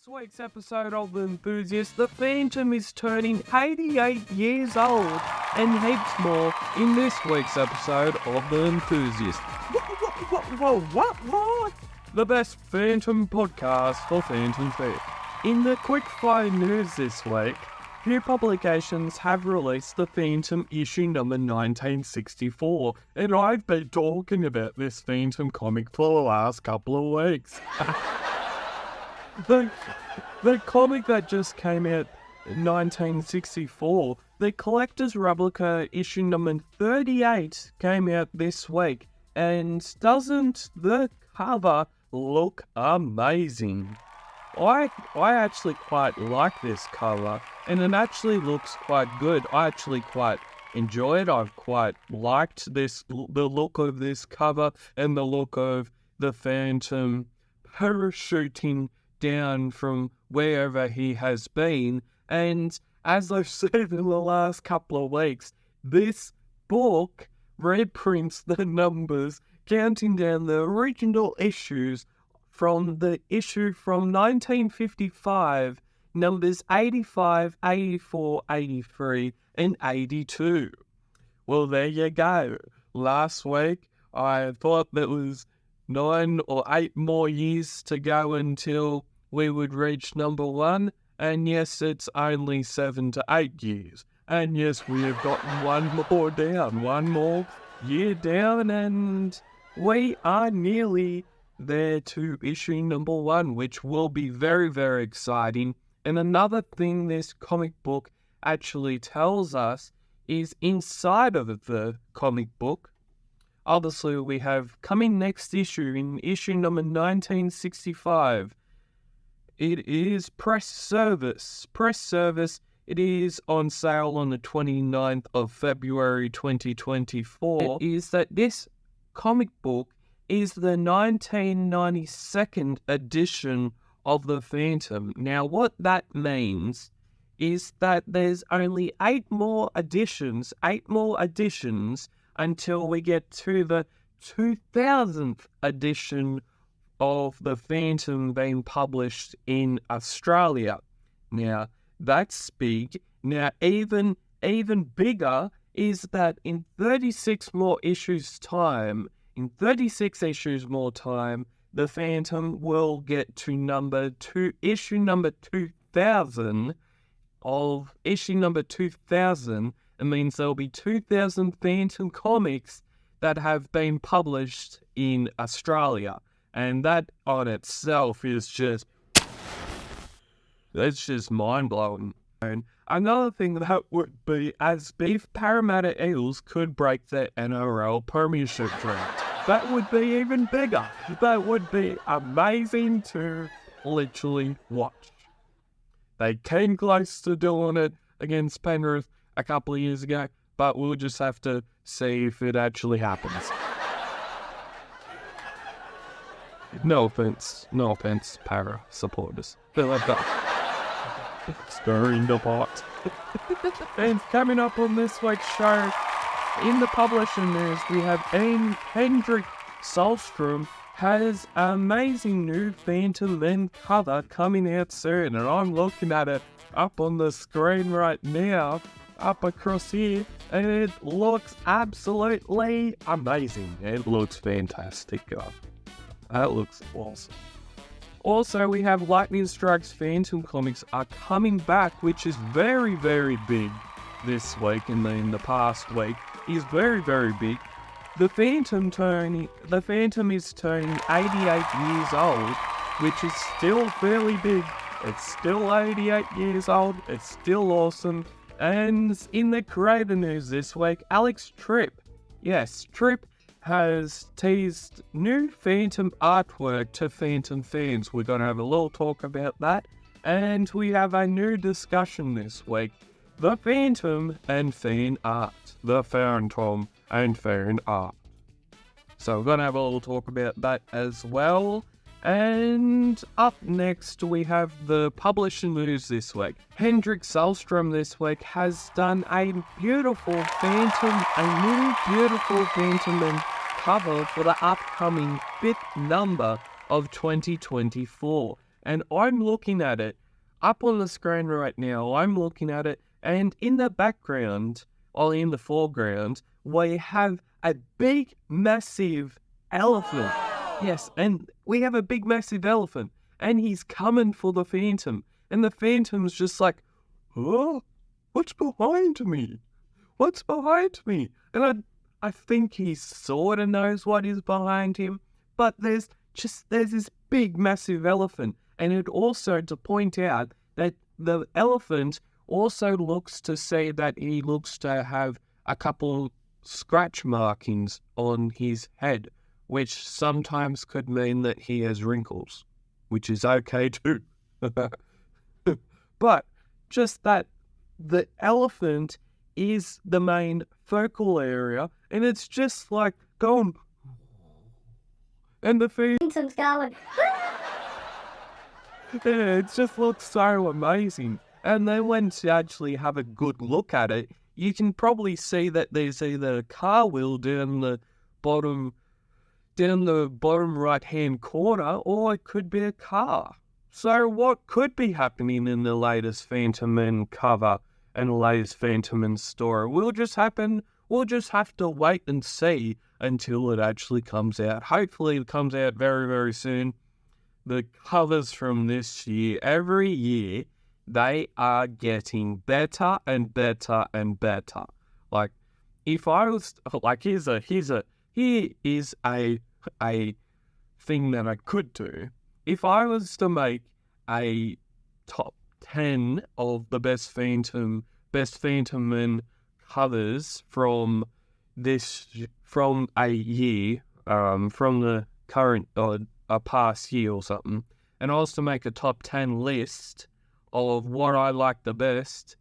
this week's episode of The Enthusiast, the Phantom is turning 88 years old, and heaps more in this week's episode of The Enthusiast. What? The best Phantom podcast for Phantom fans. In the quick-fire news this week, few publications have released the Phantom issue number 1964, and I've been talking about this Phantom comic for the last couple of weeks. The comic that just came out in 1964, the collector's replica issue number 38 came out this week, and doesn't the cover look amazing? I actually quite like this cover, and it actually looks quite good. I actually quite enjoy it. I've quite liked the look of this cover and the look of the Phantom parachuting down from wherever he has been. And as I've said in the last couple of weeks, this book reprints the numbers counting down the original issues from the issue from 1955, numbers 85, 84, 83, and 82. Well, there you go. Last week, I thought there was 9 or 8 more years to go until we would reach number 1, and yes, it's only 7 to 8 years. And yes, we have gotten one more year down, and we are nearly there to issue number 1, which will be very, very exciting. And another thing this comic book actually tells us is inside of the comic book, obviously we have coming next issue, in issue number 1965, it is Press Service. It is on sale on the 29th of February 2024. It is that this comic book is the 1992nd edition of the Phantom. Now, what that means is that there's only 8 more editions until we get to the 2000th edition of the Phantom being published in Australia. Now, that's big. Now, even bigger is that in 36 issues more time, the Phantom will get to issue number 2000 of issue number 2000. It means there'll be 2000 Phantom comics that have been published in Australia. And that on itself is just mind-blowing. And another thing that would be, as if Parramatta Eels could break the NRL Premiership draft, that would be even bigger. That would be amazing to literally watch. They came close to doing it against Penrith a couple of years ago, but we'll just have to see if it actually happens. No offense, Para supporters. Stirring the pot. And coming up on this week's show, in the publishing news, we have Hendrik Solstrom has an amazing new Phantom Men cover coming out soon, and I'm looking at it up on the screen right now, up across here, and it looks absolutely amazing. It looks fantastic. That looks awesome. Also, we have Lightning Strike's Phantom comics are coming back, which is very, very big this week and in the past week. Is very, very big. The Phantom is turning 88 years old, which is still fairly big. It's still 88 years old. It's still awesome. And in the creator news this week, Alex Tripp has teased new Phantom artwork to Phantom fans. We're going to have a little talk about that. And we have a new discussion this week. The Phantom and fan art. The Phantom and fan art. So we're going to have a little talk about that as well. And up next we have the publishing news this week. Hendrik Solstrom this week has done a new beautiful Phantom Man cover for the upcoming 5th number of 2024. And I'm looking at it up on the screen right now. I'm looking at it, and in the background, or in the foreground, we have a big, massive elephant. Yes, and we have a big, massive elephant, and he's coming for the Phantom. And the Phantom's just like, oh, what's behind me? What's behind me? And I think he sort of knows what is behind him, but there's this big, massive elephant. And it also to point out that the elephant also looks to have a couple scratch markings on his head, which sometimes could mean that he has wrinkles, which is okay too. But just that the elephant is the main focal area, and it's just like going, and the Phantom's going. Yeah, it just looks so amazing. And then when you actually have a good look at it, you can probably see that there's either a car wheel down the bottom right-hand corner, or it could be a car. So what could be happening in the latest Phantom Man cover and the latest Phantom Man story? We'll just have to wait and see until it actually comes out. Hopefully it comes out very, very soon. The covers from this year, every year, they are getting better and better and better. Like, if I was like, here is a thing that I could do. If I was to make a top 10 of the best Phantom Man covers from a year, from the current a past year or something, and I was to make a top 10 list of what I like the best,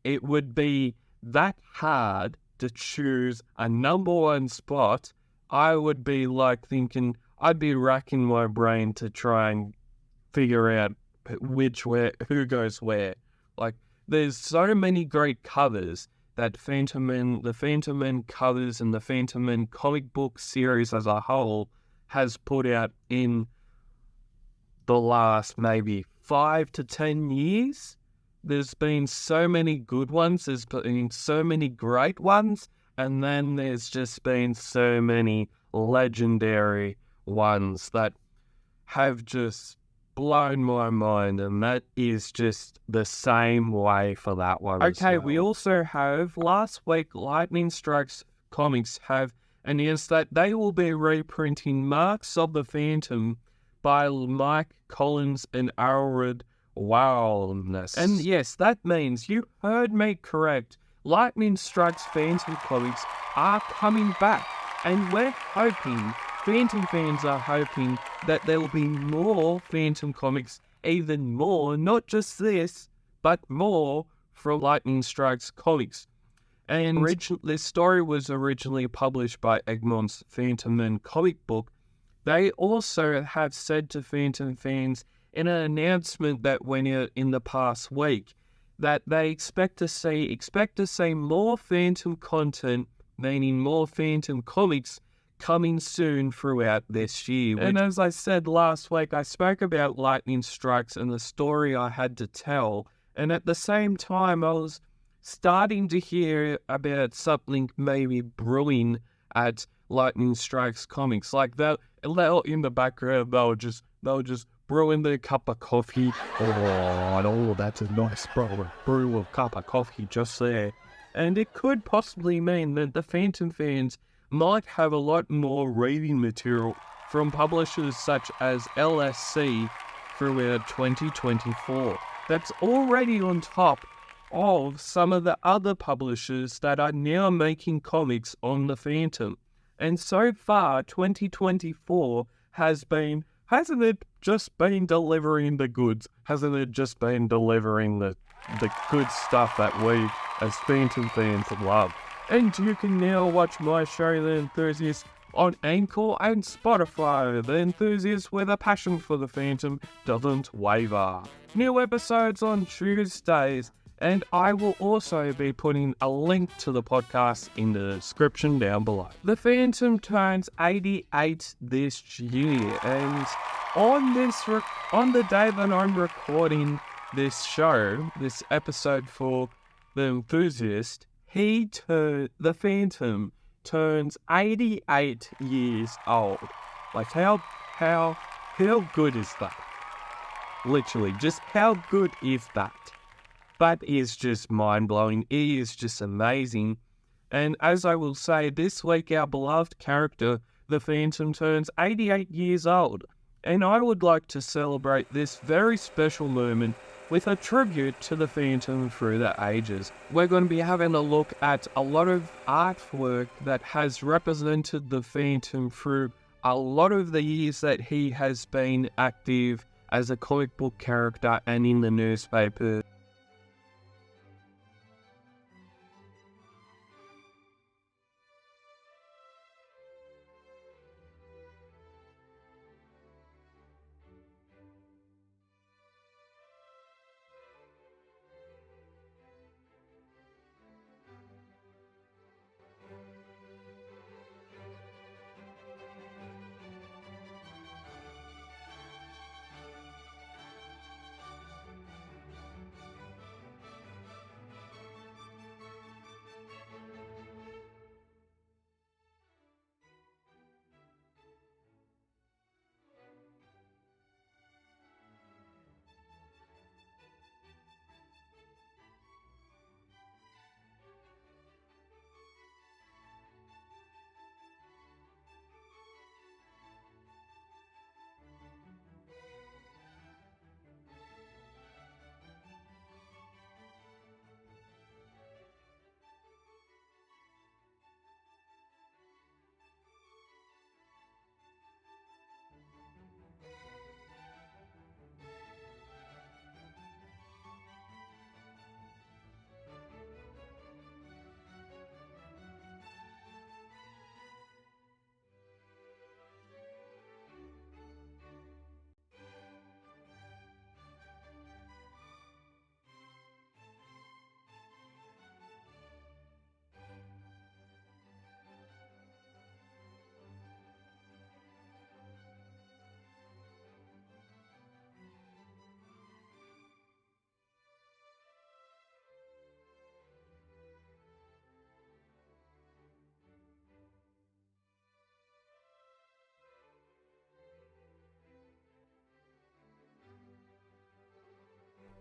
it would be that hard to choose a number one spot. I would be like thinking, I'd be racking my brain to try and figure out who goes where. Like, there's so many great covers that the Phantom Man covers and the Phantom Man comic book series as a whole has put out in the last maybe 5 to 10 years. There's been so many good ones, there's been so many great ones, and then there's just been so many legendary ones that have just blown my mind, and that is just the same way for that one. Okay, we also have, last week, Lightning Strikes Comics have announced that they will be reprinting Marks of the Phantom by Mike Collins and Alred Wildness. And yes, that means you heard me correct. Lightning Strikes Phantom comics are coming back, and we're hoping, Phantom fans are hoping, that there will be more Phantom comics, even more, not just this, but more from Lightning Strikes Comics. And this story was originally published by Egmont's Phantom Man comic book. They also have said to Phantom fans in an announcement that went out in the past week that they expect to see more Phantom content, meaning more Phantom comics, coming soon throughout this year. And as I said last week, I spoke about Lightning Strikes and the story I had to tell, and at the same time I was starting to hear about something maybe brewing at Lightning Strikes Comics. Like that in the background, they were just brewing their cup of coffee. Oh, that's a nice brew of cup of coffee just there. And it could possibly mean that the Phantom fans might have a lot more reading material from publishers such as LSC throughout 2024. That's already on top of some of the other publishers that are now making comics on the Phantom. And so far, 2024 hasn't it just been delivering the goods? Hasn't it just been delivering the good stuff that we as Phantom fans love? And you can now watch my show, The Enthusiast, on Anchor and Spotify. The Enthusiast, where the passion for the Phantom doesn't waver. New episodes on Tuesdays, And I will also be putting a link to the podcast in the description down below. The Phantom turns 88 this year, and on the day that I'm recording this show, this episode for The Enthusiast, the Phantom turns 88 years old. Like how good is that? Literally, just how good is that? That is just mind-blowing. It is just amazing. And as I will say, this week our beloved character, the Phantom, turns 88 years old. And I would like to celebrate this very special moment with a tribute to the Phantom through the ages. We're going to be having a look at a lot of artwork that has represented the Phantom through a lot of the years that he has been active as a comic book character and in the newspaper.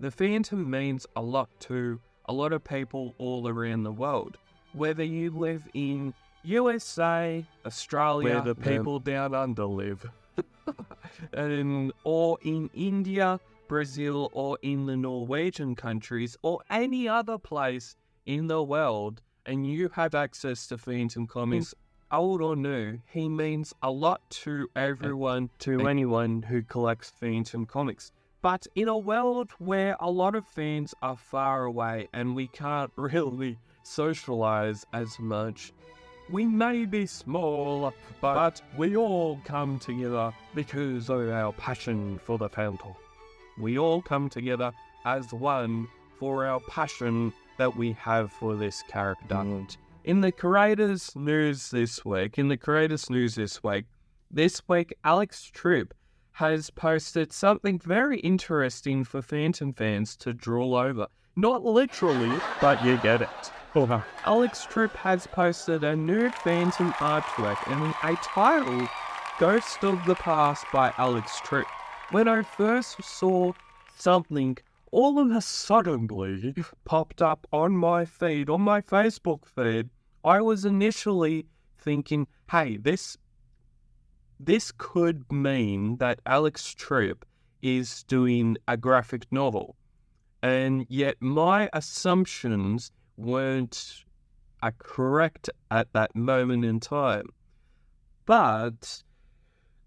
The Phantom means a lot to a lot of people all around the world. Whether you live in USA, Australia, where the people down under live, or in India, Brazil, or in the Norwegian countries, or any other place in the world, and you have access to Phantom comics, old or new, he means a lot to everyone, to anyone who collects Phantom comics. But in a world where a lot of fans are far away and we can't really socialize as much, we may be small, but we all come together because of our passion for the Phantom. We all come together as one for our passion that we have for this character. In the creators' news this week, this week Alex Tripp has posted something very interesting for Phantom fans to drool over. Not literally, but you get it. Alex Tripp has posted a new Phantom artwork and a title, Ghost of the Past by Alex Tripp. When I first saw something all of a suddenly popped up on my feed, on my Facebook feed, I was initially thinking, hey, this could mean that Alex Tripp is doing a graphic novel. And yet my assumptions weren't correct at that moment in time. But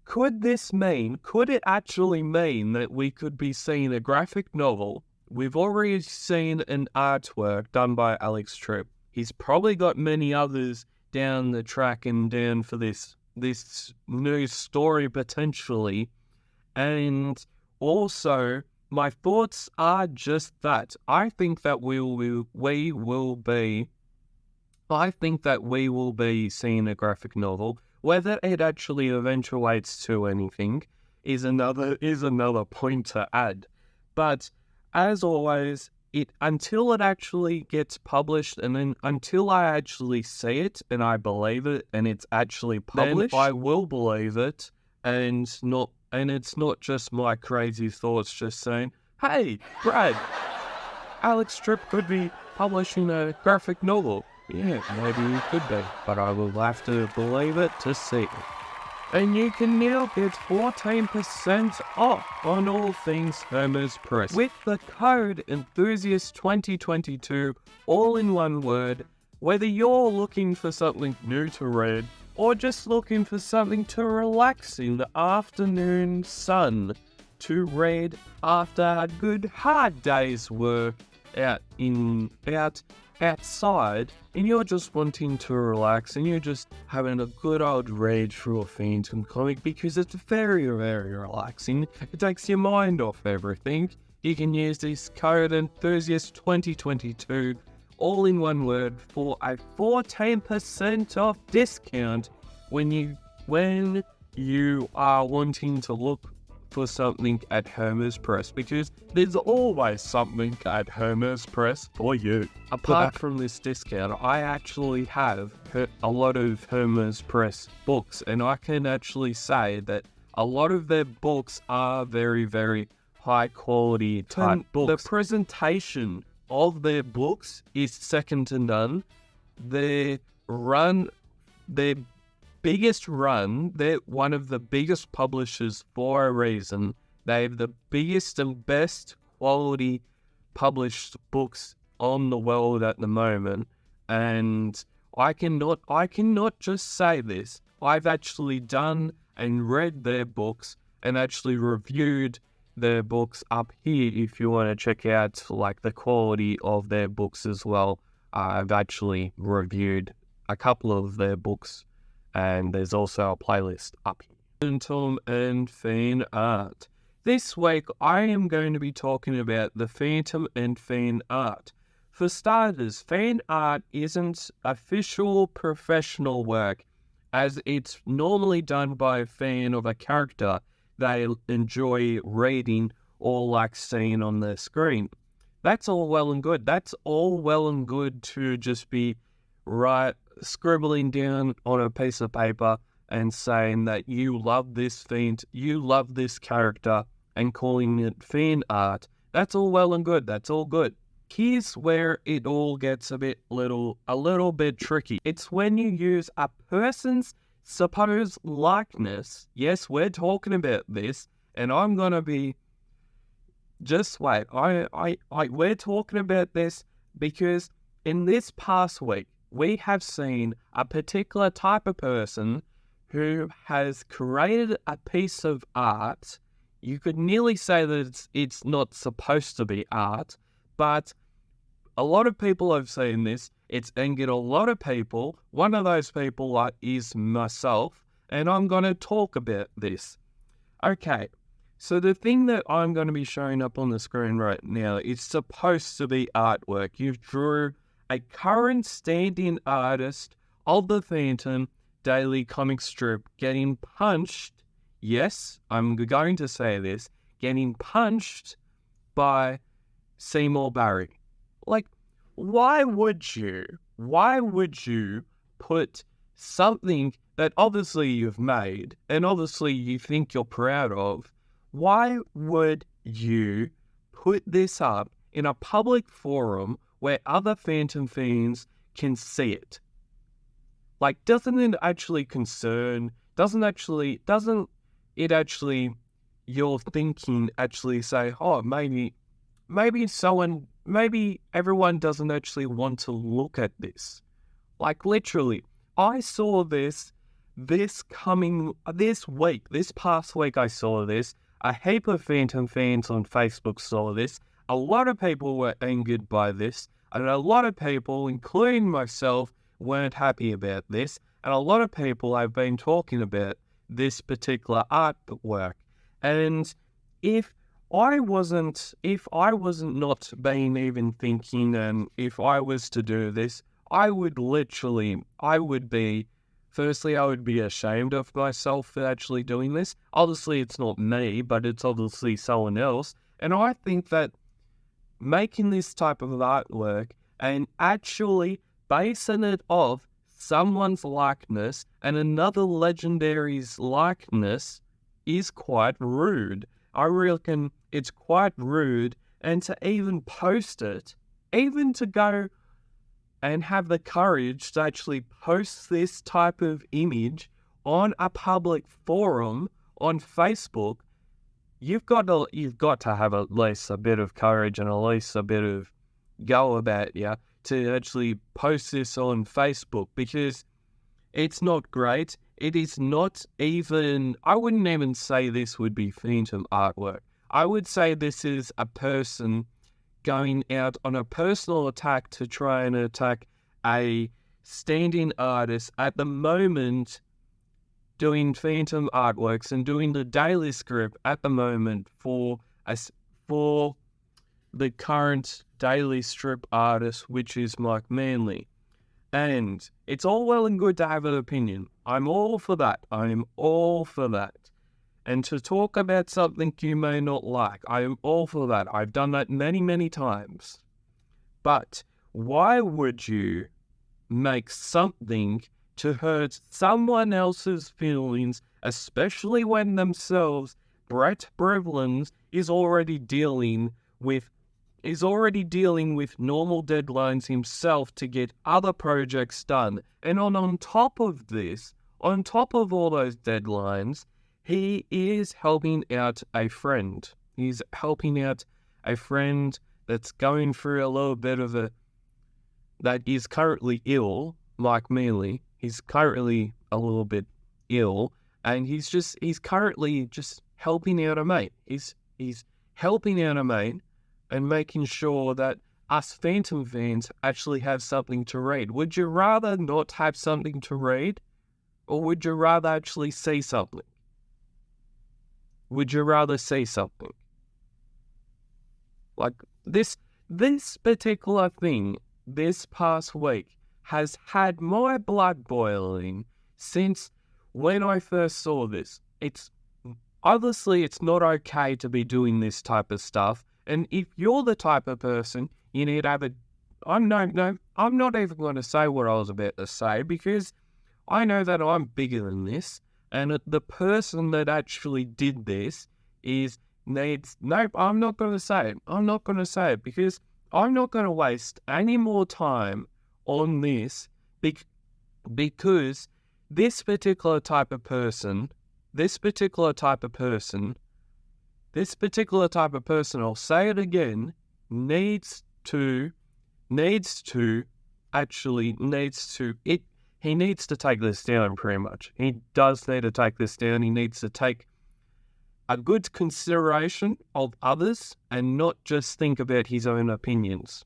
could it actually mean that we could be seeing a graphic novel? We've already seen an artwork done by Alex Tripp. He's probably got many others down the track and down for this new story potentially. And also, my thoughts are just that. I think that we will be seeing a graphic novel. Whether it actually eventuates to anything is another point to add. But as always, until it actually gets published, and then until I actually see it and I believe it and it's actually published, then I will believe it, and it's not just my crazy thoughts just saying, "Hey, Brad, Alex Tripp could be publishing a graphic novel." Yeah, maybe he could be, but I will have to believe it to see it. And you can now get 14% off on all things Hermes Press with the code Enthusiast 2022, all in one word. Whether you're looking for something new to read or just looking for something to relax in the afternoon sun to read after a good hard day's work outside, and you're just wanting to relax and you're just having a good old read through a Phantom comic because it's very, very relaxing. It takes your mind off everything. You can use this code Enthusiast 2022, all in one word, for a 14% off discount when you are wanting to look for something at Hermes Press, because there's always something at Hermes Press for you. Apart from this discount, I actually have a lot of Hermes Press books, and I can actually say that a lot of their books are very, very high quality type books. The presentation of their books is second to none. Their biggest run, they're one of the biggest publishers for a reason. They have the biggest and best quality published books on the world at the moment. And I cannot just say this. I've actually done and read their books and actually reviewed their books up here if you want to check out like the quality of their books as well. I've actually reviewed a couple of their books, and there's also a playlist up here. Phantom and fan art. This week I am going to be talking about the Phantom and fan art. For starters, fan art isn't official professional work, as it's normally done by a fan of a character they enjoy reading or like seeing on their screen. That's all well and good. That's all well and good to just be scribbling down on a piece of paper and saying that you love this you love this character, and calling it fan art. That's all well and good. That's all good. Here's where it all gets a little bit tricky. It's when you use a person's supposed likeness. Yes, we're talking about this, and I'm gonna be. Just wait. We're talking about this because in this past week we have seen a particular type of person who has created a piece of art. You could nearly say that it's not supposed to be art, but a lot of people have seen this. It's angered a lot of people. One of those people is myself, and I'm going to talk about this. Okay, so the thing that I'm going to be showing up on the screen right now is supposed to be artwork. You've drew a current stand-in artist of the Phantom daily comic strip getting punched. Yes, I'm going to say this. Getting punched by Seymour Barry. Like, why would you put something that obviously you've made and obviously you think you're proud of, why would you put this up in a public forum where other Phantom fans can see it? Like, doesn't it actually your thinking actually say, oh, maybe everyone doesn't actually want to look at this. Like, literally, I saw this past week I saw this. A heap of Phantom fans on Facebook saw this. A lot of people were angered by this. And a lot of people, including myself, weren't happy about this. And a lot of people have been talking about this particular artwork. And if if I wasn't not been even thinking, and if I was to do this, I would be, firstly, I would be ashamed of myself for actually doing this. Obviously, it's not me, but it's obviously someone else. And I think that making this type of artwork and actually basing it off someone's likeness and another legendary's likeness is quite rude. I reckon it's quite rude, and to even post it, even to go and have the courage to actually post this type of image on a public forum on Facebook, you've got to have at least a bit of courage and at least a bit of go about you to actually post this on Facebook, because it's not great. It is not even, I wouldn't even say this would be Phantom artwork. I would say this is a person going out on a personal attack to try and attack a stand-in artist at the moment doing Phantom artworks and doing the daily script at the moment for the current daily strip artist, which is Mike Manley. And it's all well and good to have an opinion. I'm all for that. I'm all for that. And to talk about something you may not like, I am all for that. I've done that many, many times. But why would you make something to hurt someone else's feelings, especially when themselves, Brett Brevlin, is already dealing with normal deadlines himself to get other projects done. And on top of this, on top of all those deadlines, he is helping out a friend. He's helping out a friend that's going through a little bit of that is currently ill, Mike Mealy. He's currently a little bit ill, and he's currently just helping out a mate. He's helping out a mate and making sure that us Phantom fans actually have something to read. Would you rather not have something to read, or would you rather actually see something? Would you rather see something? Like this particular thing this past week has had my blood boiling since when I first saw this. It's obviously it's not okay to be doing this type of stuff. And if you're the type of person, you need to have I'm not even going to say what I was about to say, because I know that I'm bigger than this. And the person that actually did this I'm not going to say it. I'm not going to say it, because I'm not going to waste any more time on this, because this particular type of person, I'll say it again, he needs to take this down pretty much. He does need to take this down. He needs to take a good consideration of others and not just think about his own opinions.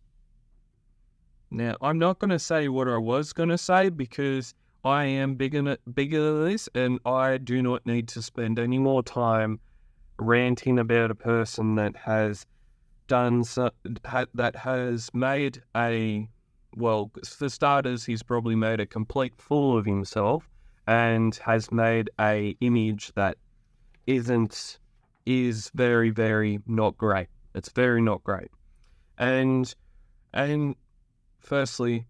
Now, I'm not going to say what I was going to say, because I am bigger than this, and I do not need to spend any more time ranting about a person that has made well, for starters, he's probably made a complete fool of himself and has made a image that is very, very not great. It's very not great. And firstly,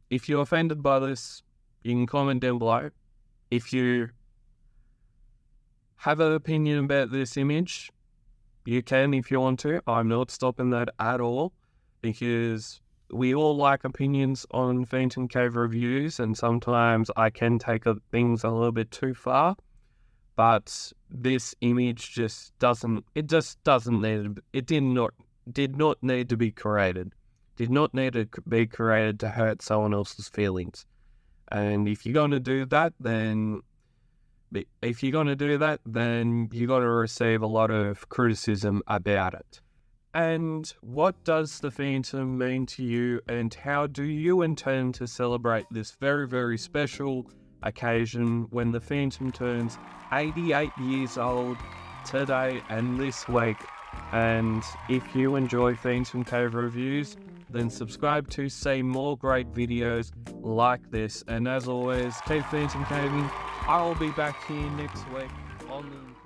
if you're offended by this, you can comment down below. If you have an opinion about this image, you can if you want to. I'm not stopping that at all, because we all like opinions on Phantom Cave reviews, and sometimes I can take things a little bit too far. But this image did not need to be created. Did not need to be created to hurt someone else's feelings. And if you're going to do that, then you're going to receive a lot of criticism about it. And what does the Phantom mean to you, and how do you intend to celebrate this very, very special occasion when the Phantom turns 88 years old today and this week And if you enjoy Phantom Cave reviews, then subscribe to see more great videos like this. And as always, keep Phantom Caving. I will be back here next week on the